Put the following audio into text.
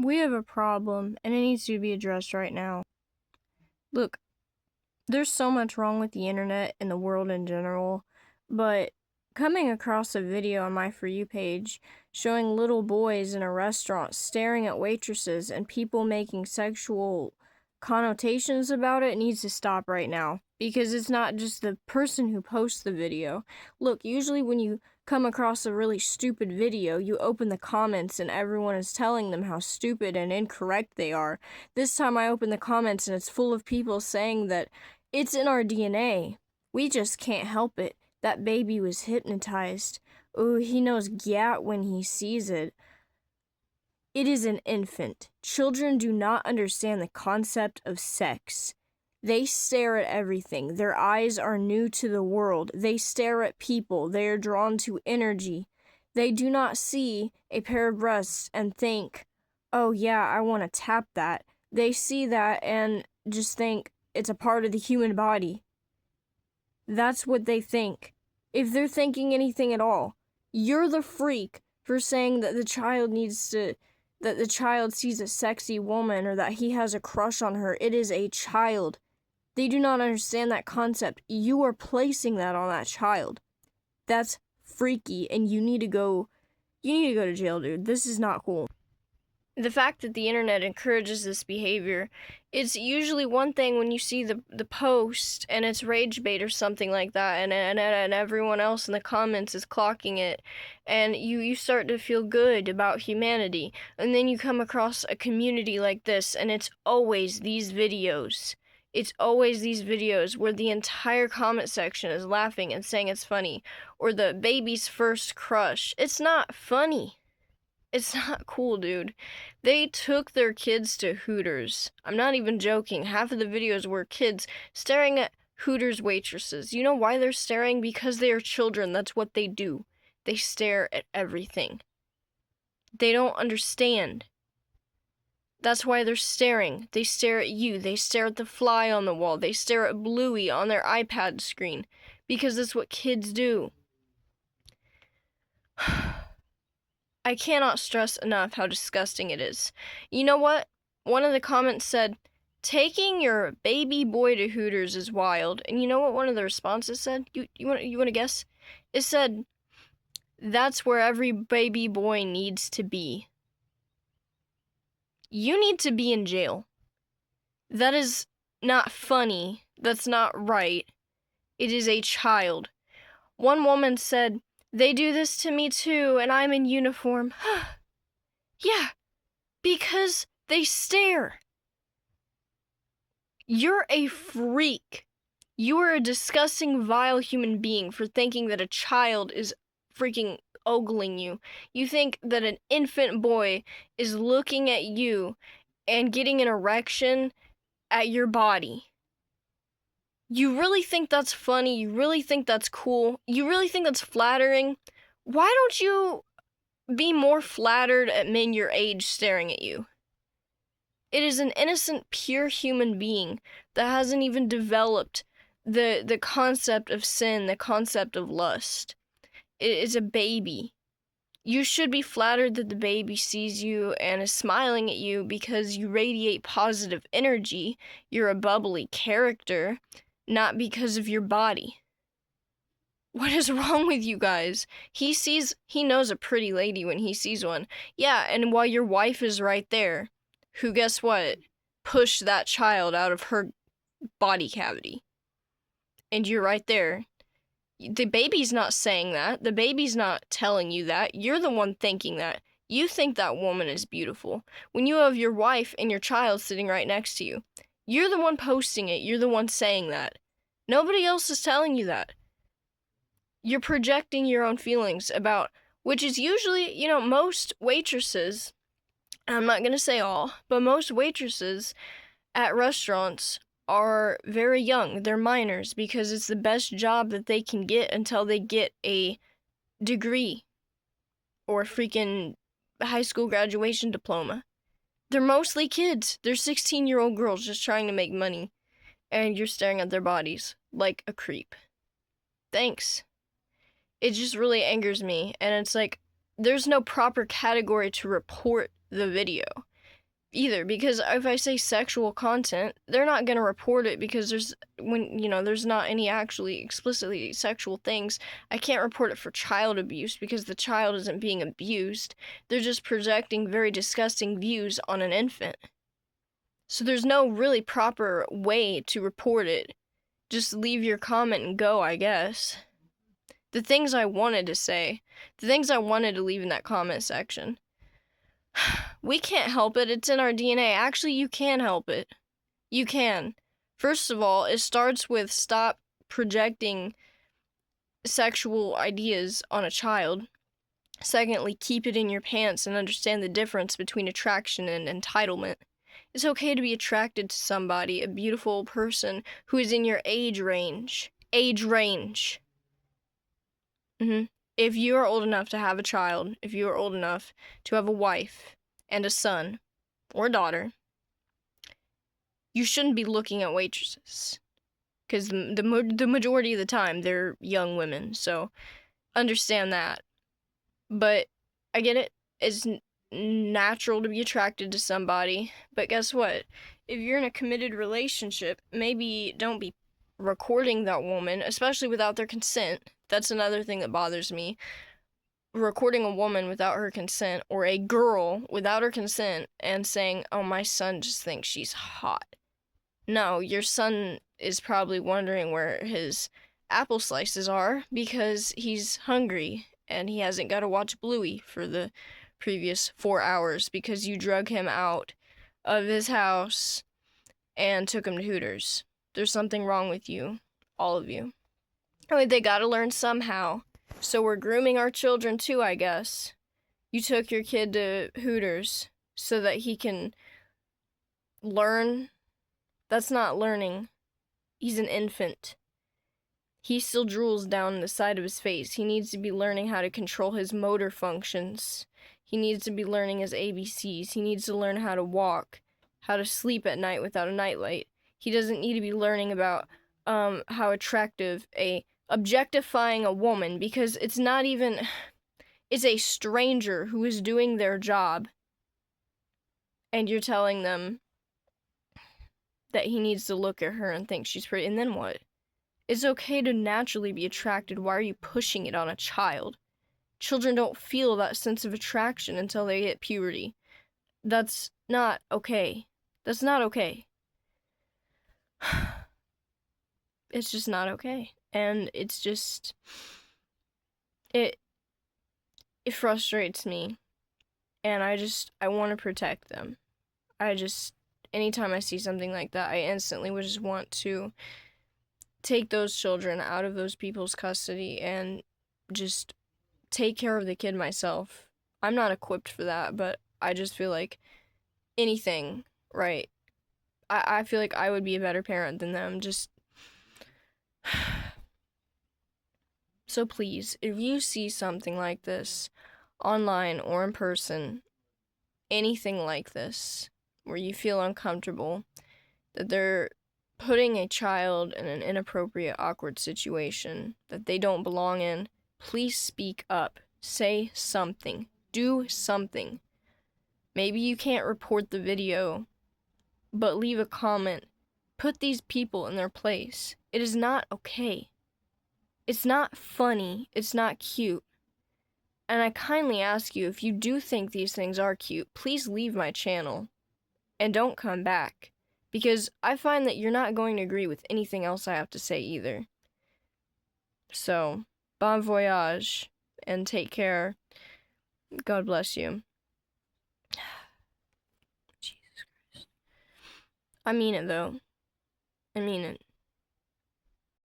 We have a problem, and it needs to be addressed right now. Look, there's so much wrong with the internet and the world in general, but coming across a video on my For You page showing little boys in a restaurant staring at waitresses and people making sexual connotations about it needs to stop right now, because it's not just the person who posts the video. Look, usually when you come across a really stupid video, you open the comments and everyone is telling them how stupid and incorrect they are. This time I open the comments and it's full of people saying that it's in our DNA. We just can't help it. That baby was hypnotized. Oh, he knows gat when he sees it. It is an infant. Children do not understand the concept of sex. They stare at everything. Their eyes are new to the world. They stare at people. They are drawn to energy. They do not see a pair of breasts and think, oh yeah, I want to tap that. They see that and just think it's a part of the human body. That's what they think. If they're thinking anything at all, you're the freak for saying that the child sees a sexy woman or that he has a crush on her. It is a child. They do not understand that concept. You are placing that on that child. That's freaky, and you need to go to jail, dude. This is not cool. The fact that the internet encourages this behavior, it's usually one thing when you see the post and it's rage bait or something like that, and everyone else in the comments is clocking it, and you start to feel good about humanity, and then you come across a community like this, and it's always these videos. It's always these videos where the entire comment section is laughing and saying it's funny, or the baby's first crush. It's not funny. It's not cool, dude. They took their kids to Hooters. I'm not even joking. Half of the videos were kids staring at Hooters waitresses. You know why they're staring? Because they are children. That's what they do. They stare at everything. They don't understand. That's why they're staring. They stare at you. They stare at the fly on the wall. They stare at Bluey on their iPad screen. Because that's what kids do. I cannot stress enough how disgusting it is. You know what? One of the comments said, taking your baby boy to Hooters is wild. And you know what one of the responses said? You want to guess? It said, that's where every baby boy needs to be. You need to be in jail. That is not funny. That's not right. It is a child. One woman said, they do this to me too, and I'm in uniform. Yeah, because they stare. You're a freak. You are a disgusting, vile human being for thinking that a child is freaking ogling you. You think that an infant boy is looking at you and getting an erection at your body. You really think that's funny? You really think that's cool? You really think that's flattering? Why don't you be more flattered at men your age staring at you? It is an innocent, pure human being that hasn't even developed the concept of sin, the concept of lust. It is a baby. You should be flattered that the baby sees you and is smiling at you because you radiate positive energy. You're a bubbly character, not because of your body. What is wrong with you guys? He knows a pretty lady when he sees one. Yeah, and while your wife is right there, who, guess what, pushed that child out of her body cavity. And you're right there. The baby's not saying that. The baby's not telling you that. You're the one thinking that. You think that woman is beautiful. When you have your wife and your child sitting right next to you, you're the one posting it. You're the one saying that. Nobody else is telling you that. You're projecting your own feelings about, which is usually, most waitresses, and I'm not going to say all, but most waitresses at restaurants are very young. They're minors because it's the best job that they can get until they get a degree or a freaking high school graduation diploma. They're mostly kids. They're 16-year-old girls just trying to make money, and you're staring at their bodies like a creep. Thanks. It just really angers me, and it's like, there's no proper category to report the video. either, because if I say sexual content, they're not going to report it because there's not any actually explicitly sexual things. I can't report it for child abuse because the child isn't being abused. They're just projecting very disgusting views on an infant. So there's no really proper way to report it. Just leave your comment and go, I guess. The things I wanted to say, the things I wanted to leave in that comment section. We can't help it. It's in our DNA. Actually, you can help it. You can. First of all, it starts with stop projecting sexual ideas on a child. Secondly, keep it in your pants and understand the difference between attraction and entitlement. It's okay to be attracted to somebody, a beautiful person who is in your age range. Age range. If you are old enough to have a child, if you are old enough to have a wife and a son or daughter, you shouldn't be looking at waitresses. Because the majority of the time, they're young women, so understand that. But I get it. It's natural to be attracted to somebody, but guess what? If you're in a committed relationship, maybe don't be recording that woman, especially without their consent. That's another thing that bothers me. Recording a woman without her consent, or a girl without her consent, and saying, oh, my son just thinks she's hot. No, your son is probably wondering where his apple slices are because he's hungry and he hasn't got to watch Bluey for the previous 4 hours because you drug him out of his house and took him to Hooters. There's something wrong with you, all of you. I mean, they gotta learn somehow. So we're grooming our children too, I guess. You took your kid to Hooters so that he can learn. That's not learning. He's an infant. He still drools down the side of his face. He needs to be learning how to control his motor functions. He needs to be learning his ABCs. He needs to learn how to walk, how to sleep at night without a nightlight. He doesn't need to be learning about how attractive objectifying a woman, because it's not even, it's a stranger who is doing their job, and you're telling them that he needs to look at her and think she's pretty, and then what? It's okay to naturally be attracted. Why are you pushing it on a child? Children don't feel that sense of attraction until they hit puberty. That's not okay. That's not okay. It's just not okay. And it's just, it frustrates me. And I want to protect them. Anytime I see something like that, I instantly would just want to take those children out of those people's custody and just take care of the kid myself. I'm not equipped for that, but I just feel like anything, right? I feel like I would be a better parent than them. Just so please, if you see something like this online or in person, anything like this, where you feel uncomfortable, that they're putting a child in an inappropriate, awkward situation that they don't belong in, please speak up. Say something. Do something. Maybe you can't report the video, but leave a comment. Put these people in their place. It is not okay. It's not funny. It's not cute. And I kindly ask you, if you do think these things are cute, please leave my channel and don't come back. Because I find that you're not going to agree with anything else I have to say either. So, bon voyage, and take care. God bless you. Jesus Christ. I mean it, though. I mean it.